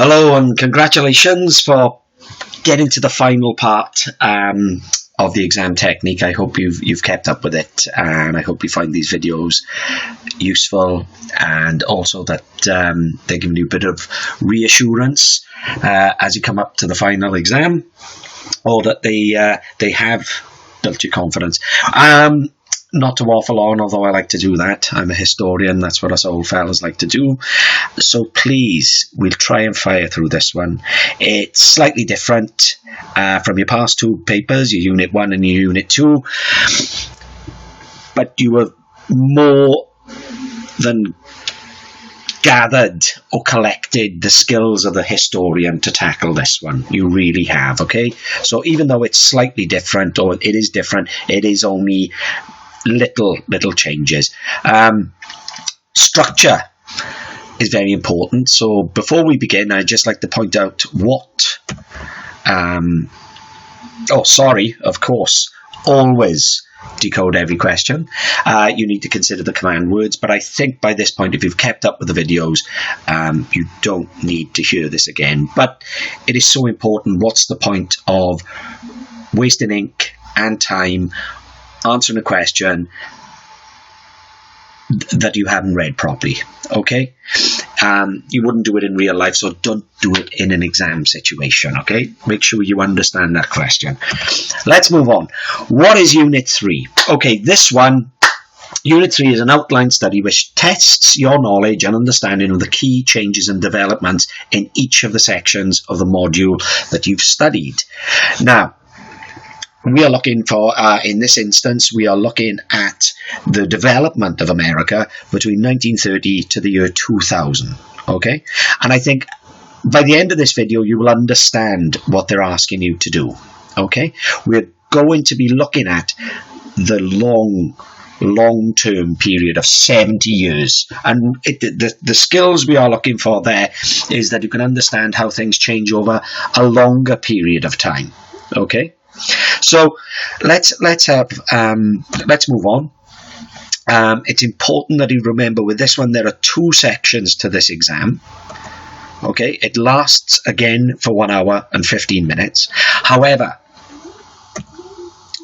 Hello and congratulations for getting to the final part of the exam technique. I hope you've kept up with it, and I hope you find these videos useful, and also that they're giving you a bit of reassurance as you come up to the final exam, or that they have built your confidence. Not to waffle on, although I like to do that. I'm a historian, that's what us old fellas like to do. So please, we'll try and fire through this one. It's slightly different from your past two papers, your Unit 1 and your Unit 2. But you have more than gathered or collected the skills of the historian to tackle this one. You really have, okay? So even though it's slightly different, or it is different, it is only little changes. Structure is very important. So before we begin, I'd just like to point out what of course, always decode every question. You need to consider the command words, but I think by this point, if you've kept up with the videos, you don't need to hear this again. But it is so important. What's the point of wasting ink and time answering a question that you haven't read properly? Okay, you wouldn't do it in real life, so don't do it in an exam situation. Okay, make sure you understand that question. Let's move on. What is Unit 3? Okay, this one, Unit 3, is an outline study which tests your knowledge and understanding of the key changes and developments in each of the sections of the module that you've studied. Now, we are looking for, in this instance, we are looking at the development of America between 1930 to the year 2000, okay? And I think by the end of this video, you will understand what they're asking you to do, okay? We're going to be looking at the long-term period of 70 years. And the skills we are looking for there is that you can understand how things change over a longer period of time, okay? So let's move on. It's important that you remember with this one, there are two sections to this exam. Okay, it lasts again for 1 hour and 15 minutes. However,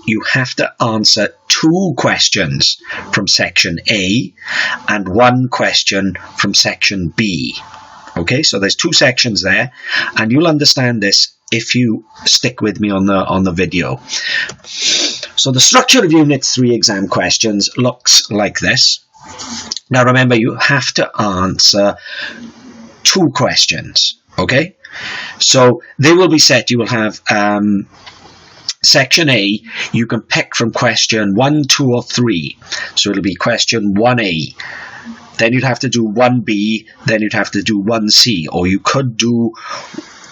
you have to answer 2 questions from section A and 1 question from section B. Okay, so there's 2 sections there, and you'll understand this if you stick with me on the video. So the structure of Unit 3 exam questions looks like this. Now remember, you have to answer 2 questions, okay? So they will be set, you will have section A, you can pick from question 1, 2 or 3. So it'll be question 1A. Then you'd have to do 1B, then you'd have to do 1C, or you could do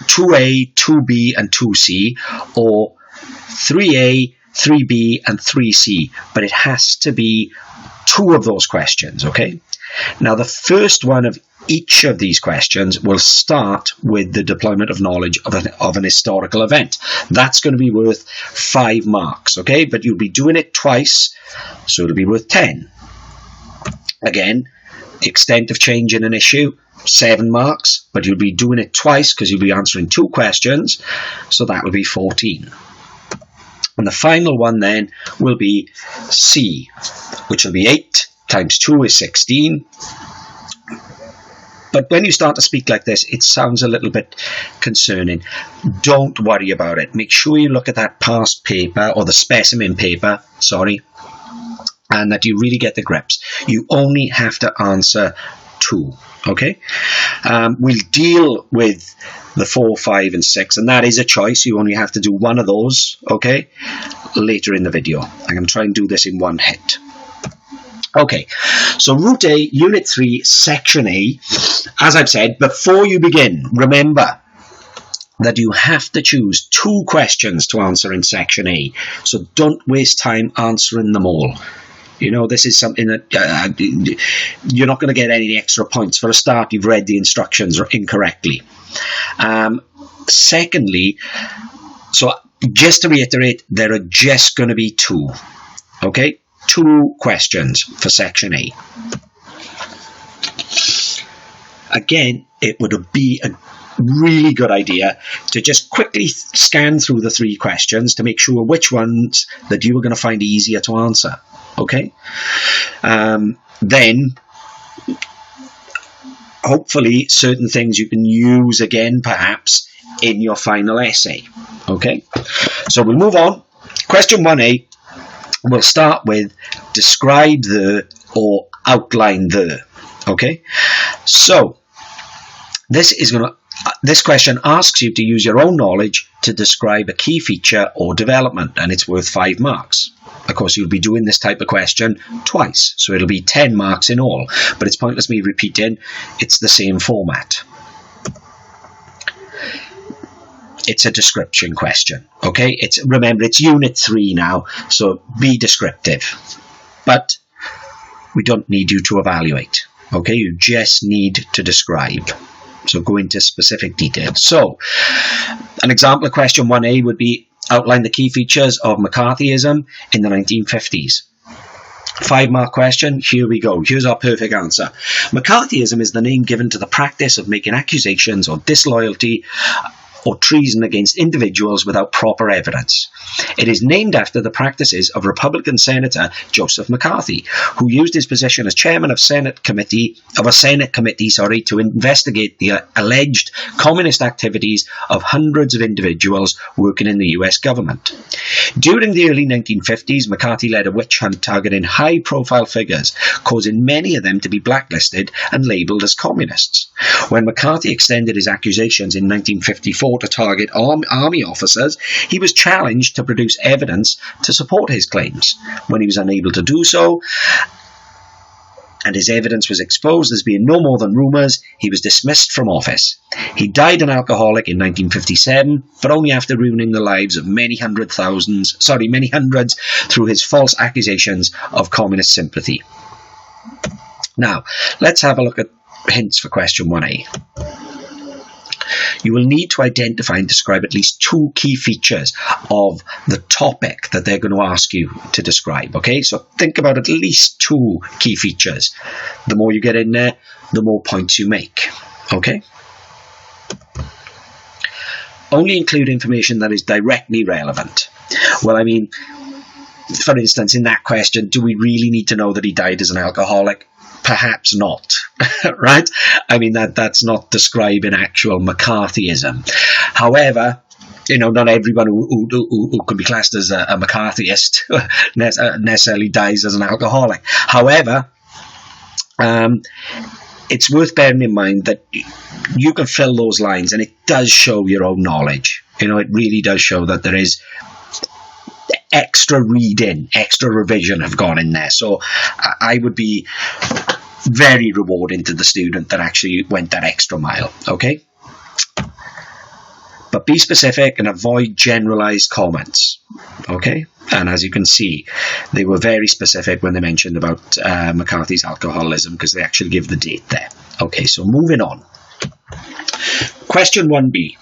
2A, 2B and 2C, or 3A, 3B and 3C, but it has to be 2 of those questions, okay? Now the first one of each of these questions will start with the deployment of knowledge of an historical event. That's going to be worth 5 marks, okay? But you'll be doing it twice, so it'll be worth 10. Again, extent of change in an issue, 7 marks, but you'll be doing it twice because you'll be answering 2 questions, so that will be 14. And the final one then will be C, which will be 8 times 2 is 16. But when you start to speak like this, it sounds a little bit concerning. Don't worry about it. Make sure you look at that past paper, or the specimen paper, sorry, and that you really get the grips. You only have to answer 2, okay? We'll deal with the 4, 5 and 6, and that is a choice. You only have to do 1 of those, okay, later in the video. I'm going to try and do this in one hit. Okay, so Route A, Unit 3, Section A. As I've said, before you begin, remember that you have to choose 2 questions to answer in Section A. So don't waste time answering them all. You know, this is something that you're not going to get any extra points. For a start, you've read the instructions incorrectly. Secondly, so just to reiterate, there are just going to be 2. Okay? 2 questions for Section A. Again, it would be a really good idea to just quickly scan through the 3 questions to make sure which ones that you are going to find easier to answer. Okay? Then, hopefully, certain things you can use again, perhaps, in your final essay. Okay? So we'll move on. Question 1A, we'll start with describe the or outline the. Okay? So, this question asks you to use your own knowledge to describe a key feature or development, and it's worth 5 marks. Of course, you'll be doing this type of question twice, so it'll be 10 marks in all, but it's pointless me repeating. It's the same format. It's a description question, okay? Remember, it's Unit 3 now, so be descriptive. But we don't need you to evaluate, okay? You just need to describe. So go into specific details. So, an example of question 1A would be outline the key features of McCarthyism in the 1950s. 5-mark question, here we go. Here's our perfect answer. McCarthyism is the name given to the practice of making accusations of disloyalty or treason against individuals without proper evidence. It is named after the practices of Republican Senator Joseph McCarthy, who used his position as chairman of a Senate committee to investigate the alleged communist activities of hundreds of individuals working in the US government. During the early 1950s, McCarthy led a witch hunt targeting high-profile figures, causing many of them to be blacklisted and labelled as communists. When McCarthy extended his accusations in 1954 to target army officers, he was challenged to produce evidence to support his claims. When he was unable to do so, and his evidence was exposed as being no more than rumours, he was dismissed from office. He died an alcoholic in 1957, but only after ruining the lives of many hundreds through his false accusations of communist sympathy. Now, let's have a look at hints for question 1A. You will need to identify and describe at least 2 key features of the topic that they're going to ask you to describe. Okay, so think about at least 2 key features. The more you get in there, the more points you make. Okay? Only include information that is directly relevant. Well, I mean, for instance, in that question, do we really need to know that he died as an alcoholic? Perhaps not, right? I mean, that's not describing actual McCarthyism. However, not everyone who can be classed as a McCarthyist necessarily dies as an alcoholic. However, it's worth bearing in mind that you can fill those lines, and it does show your own knowledge. It really does show that there is extra reading, extra revision have gone in there. So I would be very rewarding to the student that actually went that extra mile, okay? But be specific and avoid generalized comments, okay? And as you can see, they were very specific when they mentioned about McCarthy's alcoholism, because they actually give the date there. Okay, so moving on. Question 1B.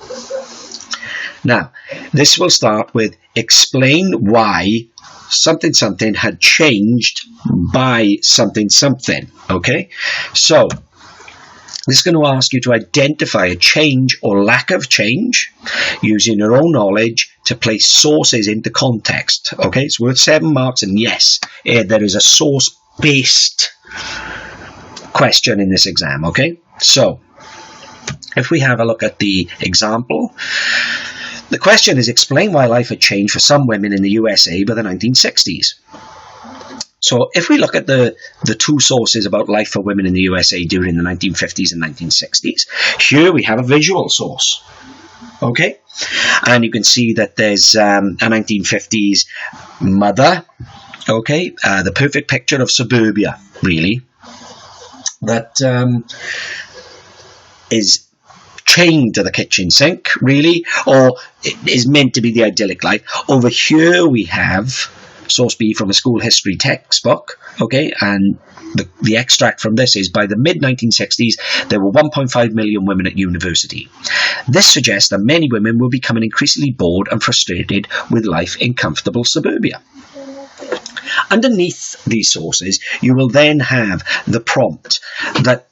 Now, this will start with explain why something something had changed by something something. Okay, so this is going to ask you to identify a change or lack of change using your own knowledge to place sources into context. Okay, it's worth 7 marks, and yes, there is a source-based question in this exam. Okay, so if we have a look at the example, the question is explain why life had changed for some women in the USA by the 1960s. So if we look at the 2 sources about life for women in the USA during the 1950s and 1960s, here we have a visual source. Okay? And you can see that there's a 1950s mother. Okay? The perfect picture of suburbia, really. That is chained to the kitchen sink, really, or it is meant to be the idyllic life. Over here we have source B from a school history textbook, okay, and the extract from this is by the mid-1960s there were 1.5 million women at university. This suggests that many women were becoming increasingly bored and frustrated with life in comfortable suburbia. Underneath these sources you will then have the prompt that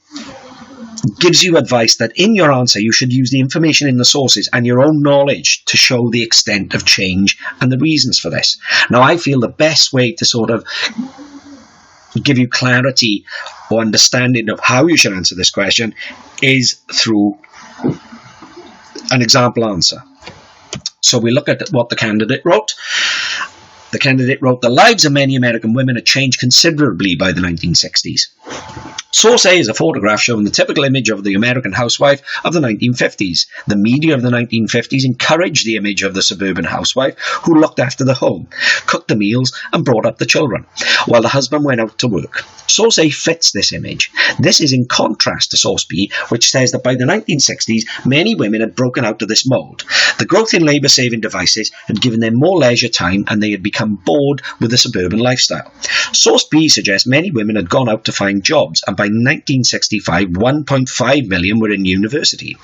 gives you advice that in your answer you should use the information in the sources and your own knowledge to show the extent of change and the reasons for this. Now, I feel the best way to sort of give you clarity or understanding of how you should answer this question is through an example answer. So we look at what the candidate wrote. The candidate wrote, the lives of many American women had changed considerably by the 1960s. Source A is a photograph showing the typical image of the American housewife of the 1950s. The media of the 1950s encouraged the image of the suburban housewife who looked after the home, cooked the meals and brought up the children, while the husband went out to work. Source A fits this image. This is in contrast to Source B, which says that by the 1960s, many women had broken out of this mould. The growth in labour-saving devices had given them more leisure time and they had become bored with the suburban lifestyle. Source B suggests many women had gone out to find jobs, and by 1965, 1.5 million were in university.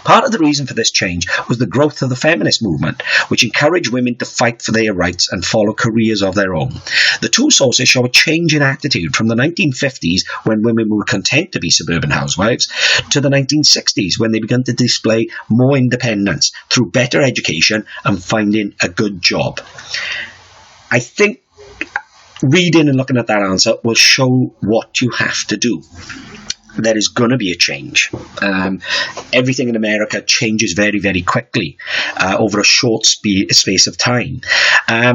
Part of the reason for this change was the growth of the feminist movement, which encouraged women to fight for their rights and follow careers of their own. The two sources show a change in attitude from the 1950s, when women were content to be suburban housewives, to the 1960s, when they began to display more independence through better education and finding a good job. I think reading and looking at that answer will show what you have to do. There is going to be a change. Everything in America changes very, very quickly over a short space of time.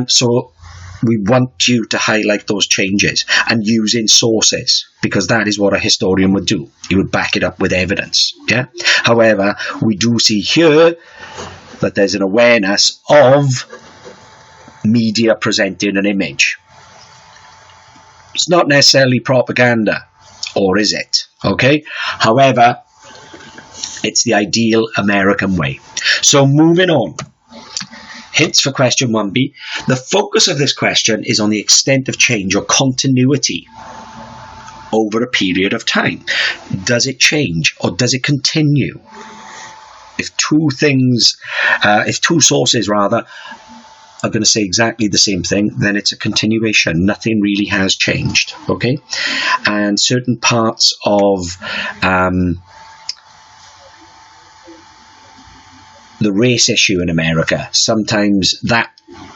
So we want you to highlight those changes and using sources, because that is what a historian would do. He would back it up with evidence. Yeah. However, we do see here that there's an awareness of media presenting an image. It's not necessarily propaganda, or is it? Okay. However, it's the ideal American way. So moving on. Hints for question 1B. The focus of this question is on the extent of change or continuity over a period of time. Does it change or does it continue? If two sources rather are going to say exactly the same thing, then it's a continuation. Nothing really has changed. Okay, and certain parts of the race issue in America, sometimes that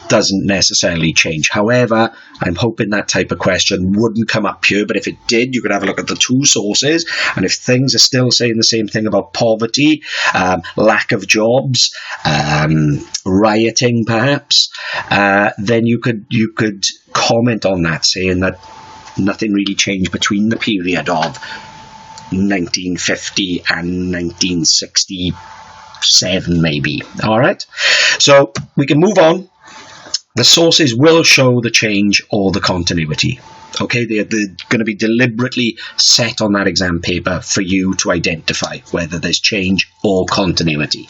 doesn't necessarily change. However, I'm hoping that type of question wouldn't come up here, but if it did, you could have a look at the two sources, and if things are still saying the same thing about poverty, lack of jobs, rioting perhaps, then you could comment on that, saying that nothing really changed between the period of 1950 and 1967 maybe. All right, so we can move on. The sources will show the change or the continuity. Okay, they're going to be deliberately set on that exam paper for you to identify whether there's change or continuity.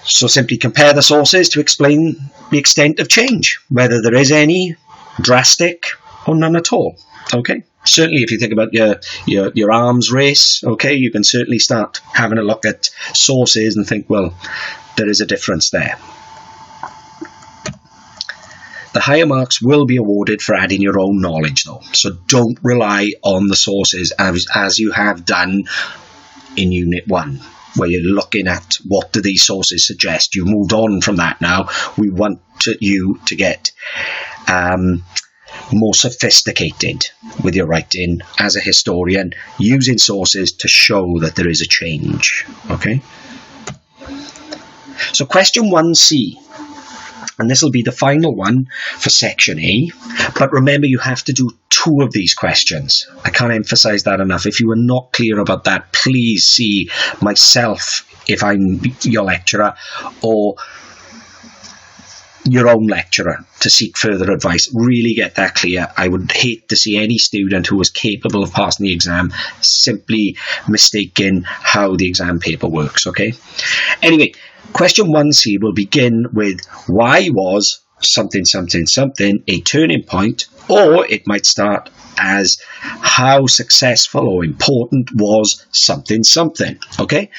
So simply compare the sources to explain the extent of change, whether there is any, drastic, or none at all. Okay. Certainly, if you think about your arms race, okay, you can certainly start having a look at sources and think, well, there is a difference there. The higher marks will be awarded for adding your own knowledge, though. So don't rely on the sources as you have done in Unit 1, where you're looking at what do these sources suggest. You've moved on from that now. We want you to get more sophisticated with your writing as a historian, using sources to show that there is a change. Okay. So question 1C, and this will be the final one for section A, but remember you have to do 2 of these questions. I can't emphasize that enough. If you are not clear about that, please see myself if I'm your lecturer, or your own lecturer, to seek further advice. Really get that clear. I would hate to see any student who was capable of passing the exam simply mistaking how the exam paper works. Okay. Anyway, question 1C will begin with why was something something something a turning point, or it might start as how successful or important was something something. Okay.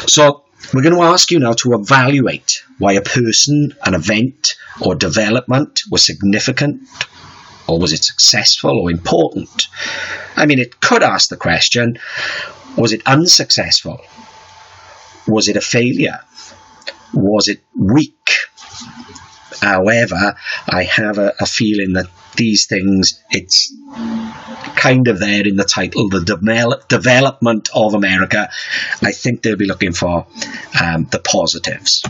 So we're going to ask you now to evaluate why a person, an event, or development was significant or was it successful or important? I mean, it could ask the question, was it unsuccessful? Was it a failure? Was it weak? However, I have a feeling that these things, it's kind of there in the title, the development of America. I think they'll be looking for the positives.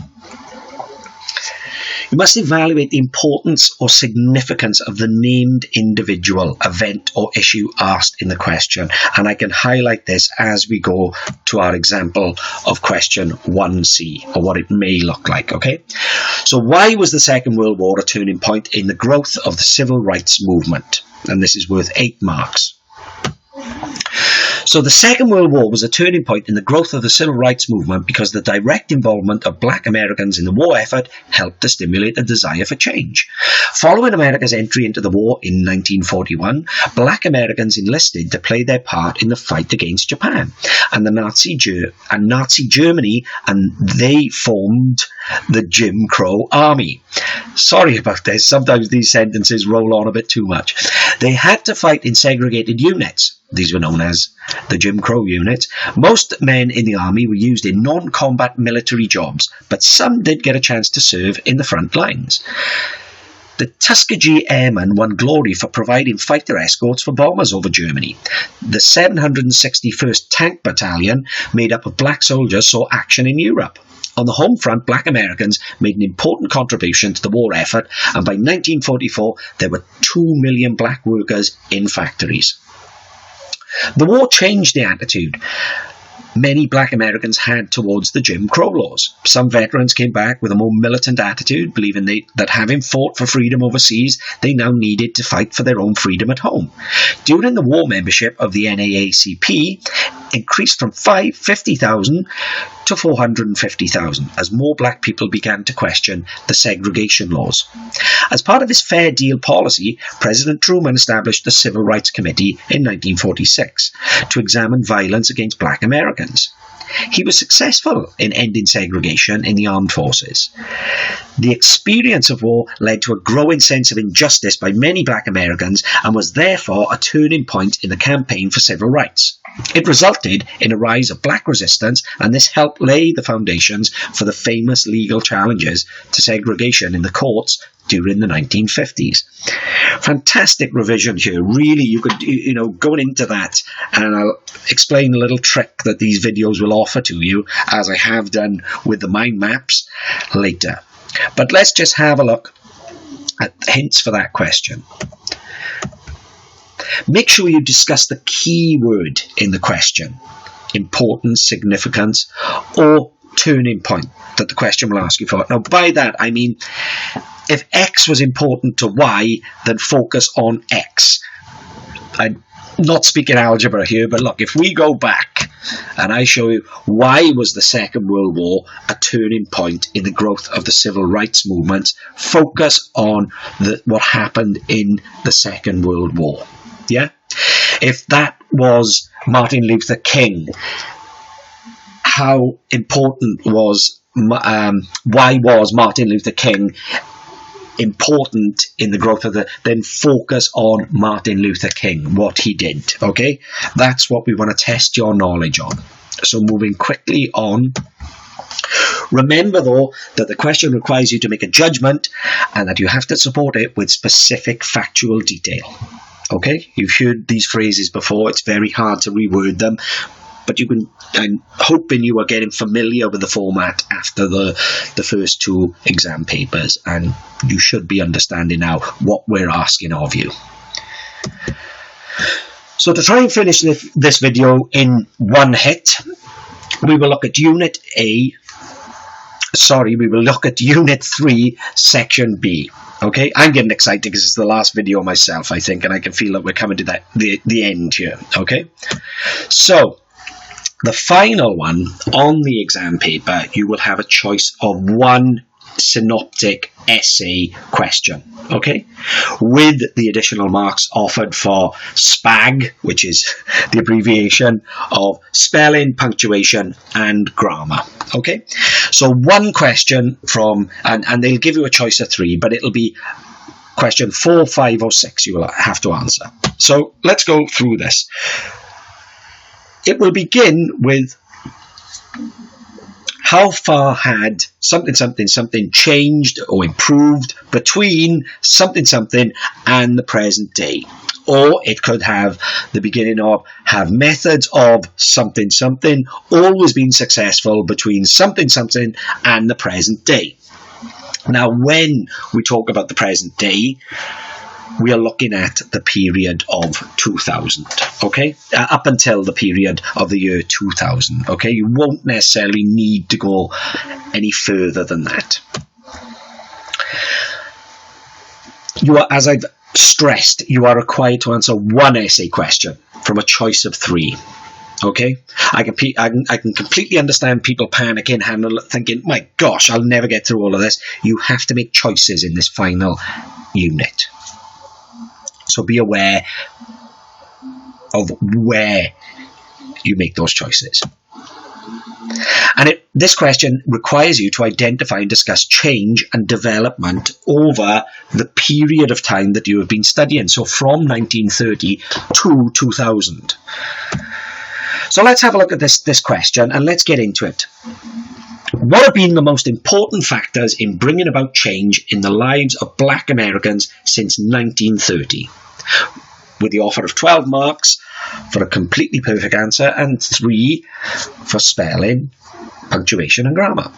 You must evaluate the importance or significance of the named individual, event or issue asked in the question. And I can highlight this as we go to our example of question 1C, or what it may look like, okay? So why was the Second World War a turning point in the growth of the civil rights movement? And this is worth 8 marks. So the Second World War was a turning point in the growth of the civil rights movement because the direct involvement of black Americans in the war effort helped to stimulate a desire for change. Following America's entry into the war in 1941, black Americans enlisted to play their part in the fight against Japan and Nazi Germany, and they formed the Jim Crow Army. Sorry about this, sometimes these sentences roll on a bit too much. They had to fight in segregated units. These were known as the Jim Crow units. Most men in the army were used in non-combat military jobs, but some did get a chance to serve in the front lines. The Tuskegee Airmen won glory for providing fighter escorts for bombers over Germany. The 761st Tank Battalion, made up of black soldiers, saw action in Europe. On the home front, black Americans made an important contribution to the war effort, and by 1944 there were 2 million black workers in factories. The war changed the attitude many black Americans had towards the Jim Crow laws. Some veterans came back with a more militant attitude, believing that having fought for freedom overseas, they now needed to fight for their own freedom at home. During the war, membership of the NAACP increased from 50,000 to 450,000 as more black people began to question the segregation laws. As part of his Fair Deal policy, President Truman established the Civil Rights Committee in 1946 to examine violence against black Americans. He was successful in ending segregation in the armed forces. The experience of war led to a growing sense of injustice by many black Americans and was therefore a turning point in the campaign for civil rights. It resulted in a rise of black resistance, and this helped lay the foundations for the famous legal challenges to segregation in the courts during the 1950s. Fantastic revision here. Really, you could, going into that, and I'll explain a little trick that these videos will offer to you, as I have done with the mind maps later. But let's just have a look at hints for that question. Make sure you discuss the key word in the question, importance, significance, or turning point that the question will ask you for. Now, by that, I mean, if X was important to Y, then focus on X. I'm not speaking algebra here, but look, if we go back and I show you why was the Second World War a turning point in the growth of the civil rights movement, focus on what happened in the Second World War. Yeah? If that was Martin Luther King, how important was, why was Martin Luther King important in the growth of then focus on Martin Luther King, what he did, okay? That's what we want to test your knowledge on. So moving quickly on. Remember, though, that the question requires you to make a judgment and that you have to support it with specific factual detail. Okay, you've heard these phrases before. It's very hard to reword them, but I'm hoping you are getting familiar with the format after the first 2 exam papers, and you should be understanding now what we're asking of you. So to try and finish this video in one hit, we will look at Unit 3, Section B. Okay, I'm getting excited because it's the last video myself, I think, and I can feel that we're coming to the end here. Okay, so the final one on the exam paper, you will have a choice of 1 synoptic essay question, okay, with the additional marks offered for SPAG, which is the abbreviation of spelling, punctuation, and grammar. Okay, so 1 question from, and they'll give you a choice of 3, but it'll be question 4, 5 or 6 you will have to answer. So let's go through this. It will begin with how far had something, something, something changed or improved between something, something and the present day. Or it could have the beginning of have methods of something, something always been successful between something, something and the present day. Now, when we talk about the present day, we are looking at the period of 2000, okay? Up until the period of the year 2000, okay? You won't necessarily need to go any further than that. You are, as I've stressed, you are required to answer one essay question from a choice of 3. Okay, I can completely understand people panicking and thinking, my gosh, I'll never get through all of this. You have to make choices in this final unit. So be aware of where you make those choices. And this question requires you to identify and discuss change and development over the period of time that you have been studying. So from 1930 to 2000. So let's have a look at this question and let's get into it. What have been the most important factors in bringing about change in the lives of Black Americans since 1930? With the offer of 12 marks for a completely perfect answer and 3 for spelling, punctuation and grammar.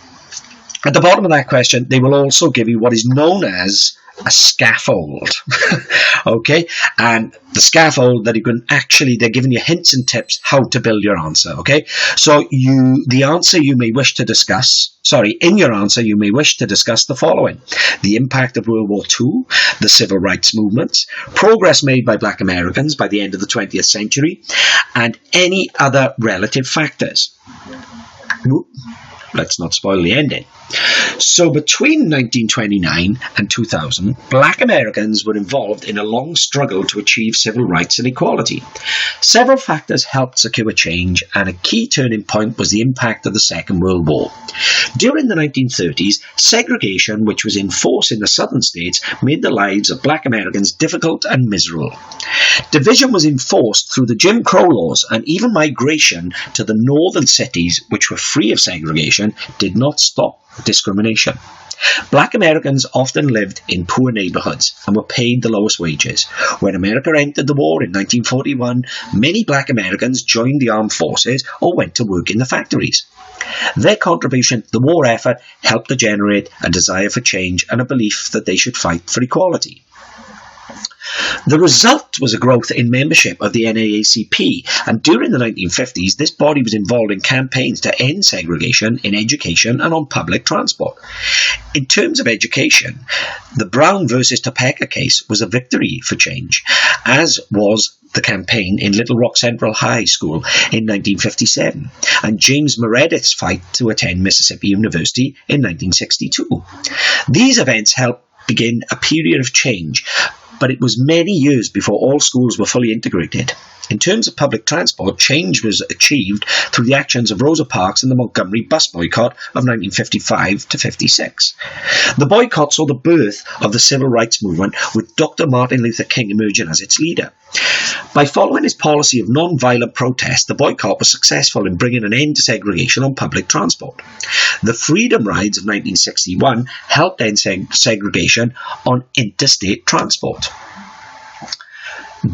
At the bottom of that question, they will also give you what is known as a scaffold. Okay, and the scaffold that you can actually, they're giving you hints and tips how to build your answer. Okay, so the answer you may wish to discuss, in your answer you may wish to discuss the following: the impact of World War II, the civil rights movements, progress made by Black Americans by the end of the 20th century, and any other relative factors. Let's not spoil the ending. So between 1929 and 2000, Black Americans were involved in a long struggle to achieve civil rights and equality. Several factors helped secure change, and a key turning point was the impact of the Second World War. During the 1930s, segregation, which was in force in the southern states, made the lives of Black Americans difficult and miserable. Division was enforced through the Jim Crow laws, and even migration to the northern cities, which were free of segregation, did not stop discrimination. Black Americans often lived in poor neighborhoods and were paid the lowest wages. When America entered the war in 1941, many Black Americans joined the armed forces or went to work in the factories. Their contribution to the war effort helped to generate a desire for change and a belief that they should fight for equality. The result was a growth in membership of the NAACP, and during the 1950s this body was involved in campaigns to end segregation in education and on public transport. In terms of education, the Brown versus Topeka case was a victory for change, as was the campaign in Little Rock Central High School in 1957, and James Meredith's fight to attend Mississippi University in 1962. These events helped begin a period of change, but it was many years before all schools were fully integrated. In terms of public transport, change was achieved through the actions of Rosa Parks and the Montgomery bus boycott of 1955 to 56. The boycott saw the birth of the civil rights movement, with Dr. Martin Luther King emerging as its leader. By following his policy of non-violent protest, the boycott was successful in bringing an end to segregation on public transport. The Freedom Rides of 1961 helped end segregation on interstate transport.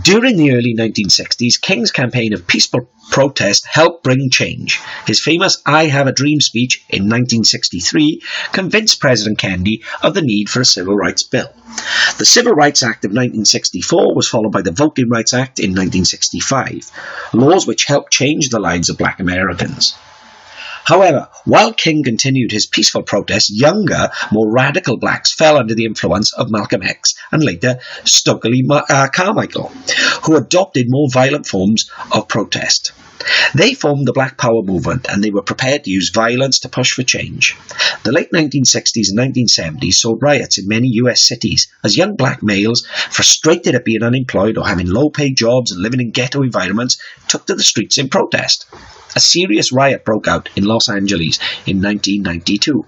During the early 1960s, King's campaign of peaceful protest helped bring change. His famous I Have a Dream speech in 1963 convinced President Kennedy of the need for a civil rights bill. The Civil Rights Act of 1964 was followed by the Voting Rights Act in 1965, laws which helped change the lives of Black Americans. However, while King continued his peaceful protests, younger, more radical blacks fell under the influence of Malcolm X and later Stokely Carmichael, who adopted more violent forms of protest. They formed the Black Power movement, and they were prepared to use violence to push for change. The late 1960s and 1970s saw riots in many US cities as young black males, frustrated at being unemployed or having low-paid jobs and living in ghetto environments, took to the streets in protest. A serious riot broke out in Los Angeles in 1992.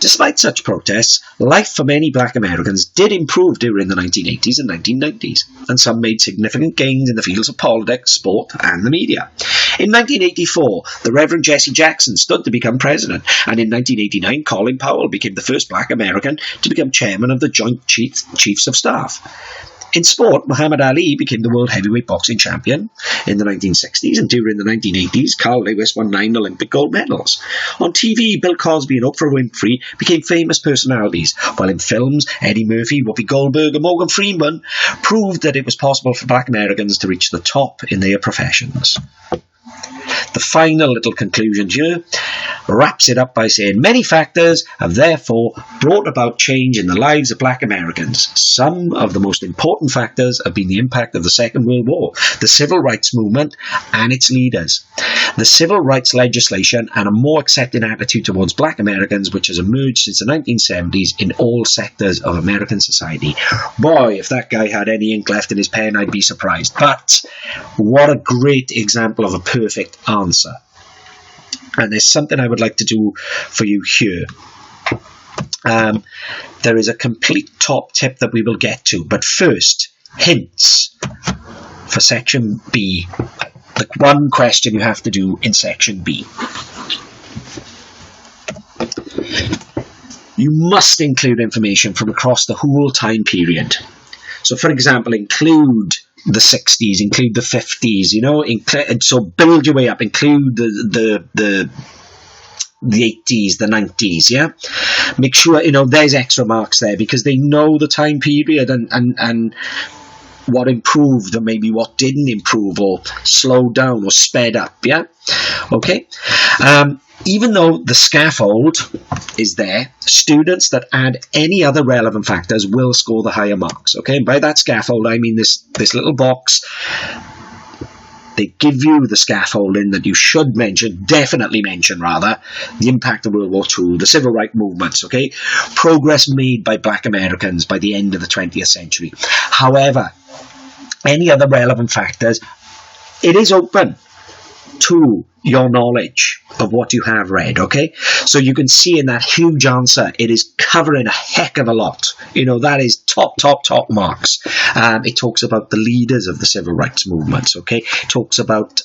Despite such protests, life for many black Americans did improve during the 1980s and 1990s, and some made significant gains in the fields of politics, sport, and the media. In 1984, the Reverend Jesse Jackson stood to become president, and in 1989, Colin Powell became the first black American to become chairman of the Joint Chiefs of Staff. In sport, Muhammad Ali became the world heavyweight boxing champion in the 1960s, and during the 1980s, Carl Lewis won 9 Olympic gold medals. On TV, Bill Cosby and Oprah Winfrey became famous personalities, while in films, Eddie Murphy, Whoopi Goldberg and Morgan Freeman proved that it was possible for black Americans to reach the top in their professions. The final little conclusion here wraps it up by saying many factors have therefore brought about change in the lives of black Americans. Some of the most important factors have been the impact of the Second World War, the Civil Rights Movement and its leaders, the civil rights legislation and a more accepting attitude towards black Americans which has emerged since the 1970s in all sectors of American society. Boy, if that guy had any ink left in his pen, I'd be surprised. But what a great example of a perfect answer. And there's something I would like to do for you here. There is a complete top tip that we will get to, but first, hints for section B. The one question you have to do in section B. You must include information from across the whole time period. So, for example, include the 60s, include the 50s, so build your way up, include the 80s, the 90s, yeah? Make sure, there's extra marks there because they know the time period and what improved or maybe what didn't improve or slowed down or sped up, yeah? Okay? Even though the scaffold is there, students that add any other relevant factors will score the higher marks. Okay, and by that scaffold, I mean this little box. They give you the scaffolding that you should definitely mention, the impact of World War II, the civil rights movements, okay, progress made by black Americans by the end of the 20th century. However, any other relevant factors, it is open to your knowledge of what you have read, okay? So you can see in that huge answer, it is covering a heck of a lot. That is top marks. It talks about the leaders of the civil rights movements, okay? It talks about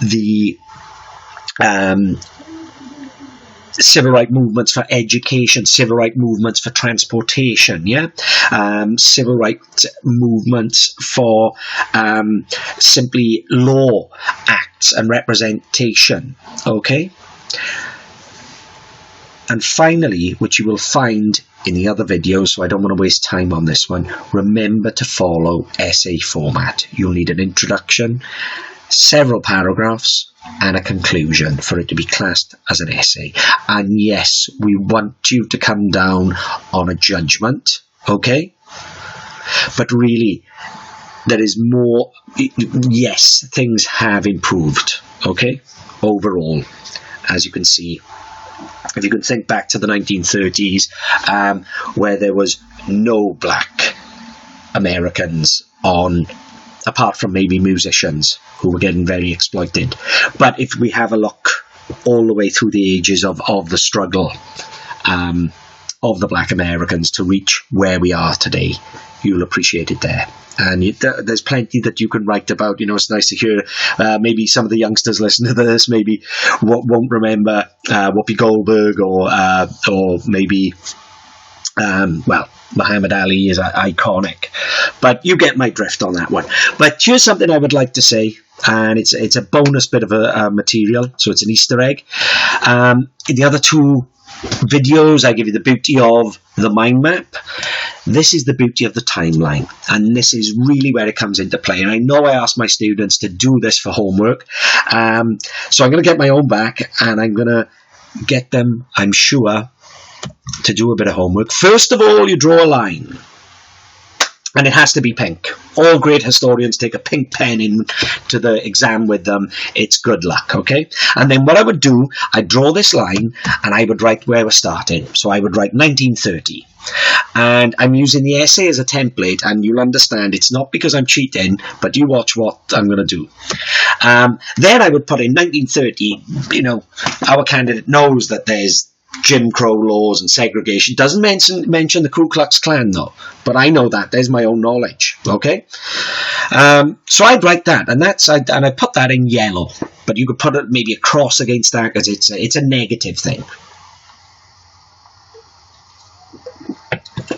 the civil rights movements for education, civil rights movements for transportation, civil rights movements for simply law acts and representation, okay? And finally, which you will find in the other videos, so I don't want to waste time on this one, remember to follow essay format. You'll need an introduction, several paragraphs, and a conclusion for it to be classed as an essay. And yes, we want you to come down on a judgment, okay? But really, there is more. Yes, things have improved, okay, overall, as you can see. If you can think back to the 1930s, where there was no black Americans on, apart from maybe musicians who were getting very exploited. But if we have a look all the way through the ages of the struggle of the black Americans to reach where we are today, you'll appreciate it there. And there's plenty that you can write about. It's nice to hear maybe some of the youngsters listen to this, maybe won't remember Whoopi Goldberg or maybe, Muhammad Ali is iconic. But you get my drift on that one. But here's something I would like to say, and it's a bonus bit of a material, so it's an Easter egg. In the other two videos, I give you the beauty of the mind map. This is the beauty of the timeline, and this is really where it comes into play. And I know I asked my students to do this for homework, so I'm going to get my own back, and I'm going to get them, I'm sure, to do a bit of homework. First of all, you draw a line, and it has to be pink. All great historians take a pink pen into the exam with them. It's good luck, okay? And then what I would do, I'd draw this line, and I would write where we're starting. So I would write 1930. And I'm using the essay as a template, and you'll understand it's not because I'm cheating, but you watch what I'm going to do. Then I would put in 1930, our candidate knows that there's Jim Crow laws and segregation. Doesn't mention the Ku Klux Klan though, but I know that. There's my own knowledge. Okay, so I'd write that, and I put that in yellow, but you could put it maybe a cross against that because it's a negative thing.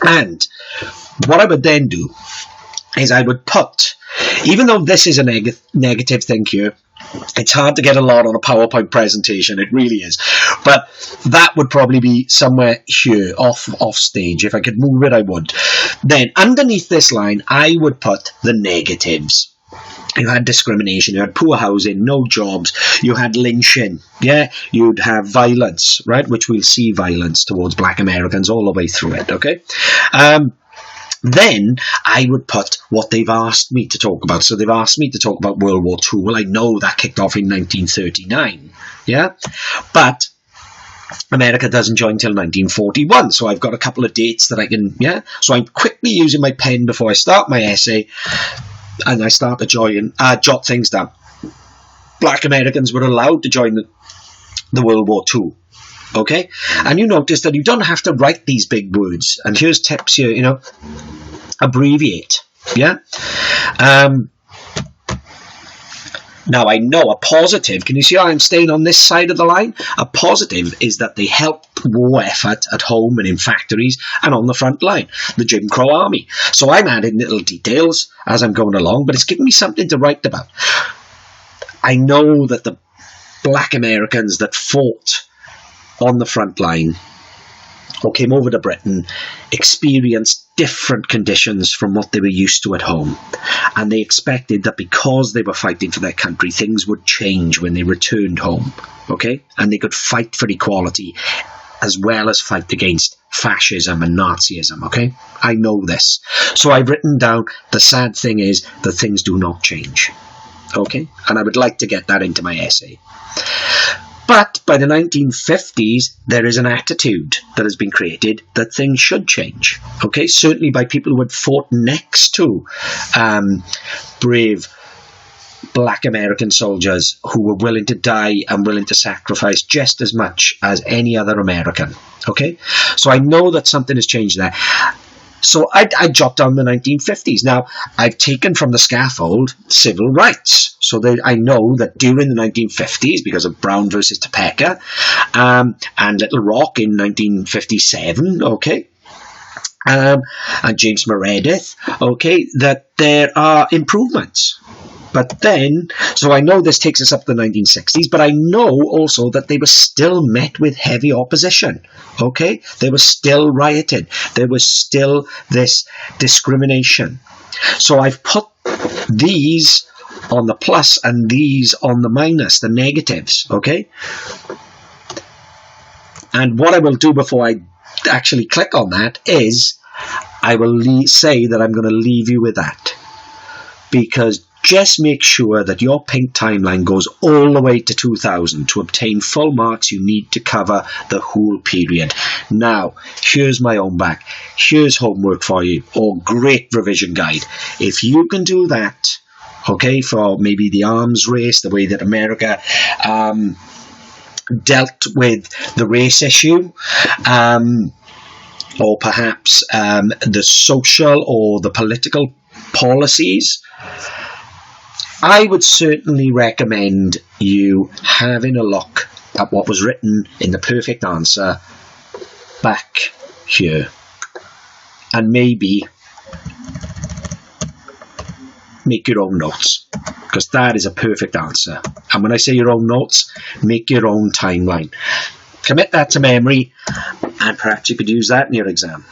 And what I would then do is I would put, even though this is a negative thing here, it's hard to get a lot on a PowerPoint presentation, it really is, but that would probably be somewhere here, off stage. If I could move it, I would. Then underneath this line, I would put the negatives. You had discrimination, you had poor housing, no jobs, you had lynching, yeah, you'd have violence, right, which we'll see violence towards black Americans all the way through it, okay? Then I would put what they've asked me to talk about. So they've asked me to talk about World War II. Well, I know that kicked off in 1939, yeah? But America doesn't join till 1941, so I've got a couple of dates that I can, yeah? So I'm quickly using my pen before I start my essay, and I start to jot things down. Black Americans were allowed to join the World War II. Okay, and you notice that you don't have to write these big words. And here's tips here, you know, abbreviate. Yeah. Now I know a positive. Can you see how I'm staying on this side of the line? A positive is that they helped war effort at home and in factories and on the front line, the Jim Crow Army. So I'm adding little details as I'm going along, but it's giving me something to write about. I know that the black Americans that fought on the front line or came over to Britain experienced different conditions from what they were used to at home, and they expected that because they were fighting for their country, things would change when they returned home, okay, and they could fight for equality as well as fight against fascism and Nazism, okay? I know this. So I've written down the sad thing is that things do not change, okay, and I would like to get that into my essay. But by the 1950s, there is an attitude that has been created that things should change. Okay, certainly by people who had fought next to brave black American soldiers who were willing to die and willing to sacrifice just as much as any other American. Okay, so I know that something has changed there. So I jot down the 1950s. Now, I've taken from the scaffold civil rights. So I know that during the 1950s, because of Brown versus Topeka and Little Rock in 1957, okay, and James Meredith, okay, that there are improvements. But then, so I know this takes us up to the 1960s, but I know also that they were still met with heavy opposition, okay? They were still rioted. There was still this discrimination. So I've put these on the plus and these on the minus, the negatives, okay? And what I will do before I actually click on that is I will say that I'm going to leave you with that, because just make sure that your pink timeline goes all the way to 2000. To obtain full marks, you need to cover the whole period. Now, here's my own back. Here's homework for you, or great revision guide. If you can do that, okay, for maybe the arms race, the way that America dealt with the race issue, or perhaps the social or the political policies, I would certainly recommend you having a look at what was written in the perfect answer back here, and maybe make your own notes, because that is a perfect answer. And when I say your own notes, make your own timeline. Commit that to memory, and perhaps you could use that in your exam.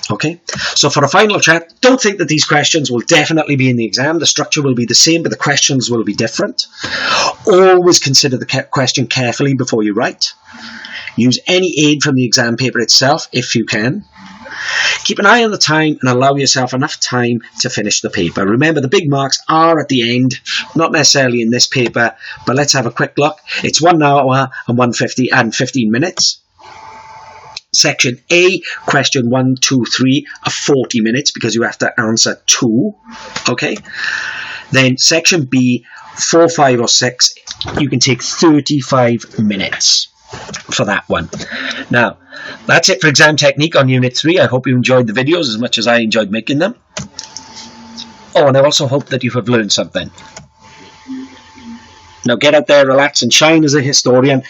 Okay, so for a final chat, don't think that these questions will definitely be in the exam. The structure will be the same, but the questions will be different. Always consider the question carefully before you write. Use any aid from the exam paper itself if you can. Keep an eye on the time and allow yourself enough time to finish the paper. Remember, the big marks are at the end, not necessarily in this paper, but let's have a quick look. It's 1 hour and 15 minutes. Section A, question 1, 2, 3 are 40 minutes because you have to answer 2, okay? Then section B, 4, 5 or 6, you can take 35 minutes, for that one. Now, that's it for exam technique on Unit 3. I hope you enjoyed the videos as much as I enjoyed making them. Oh, and I also hope that you have learned something. Now get out there, relax and shine as a historian.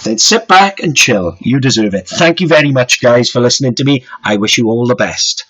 Then sit back and chill. You deserve it. Thank you very much, guys, for listening to me. I wish you all the best.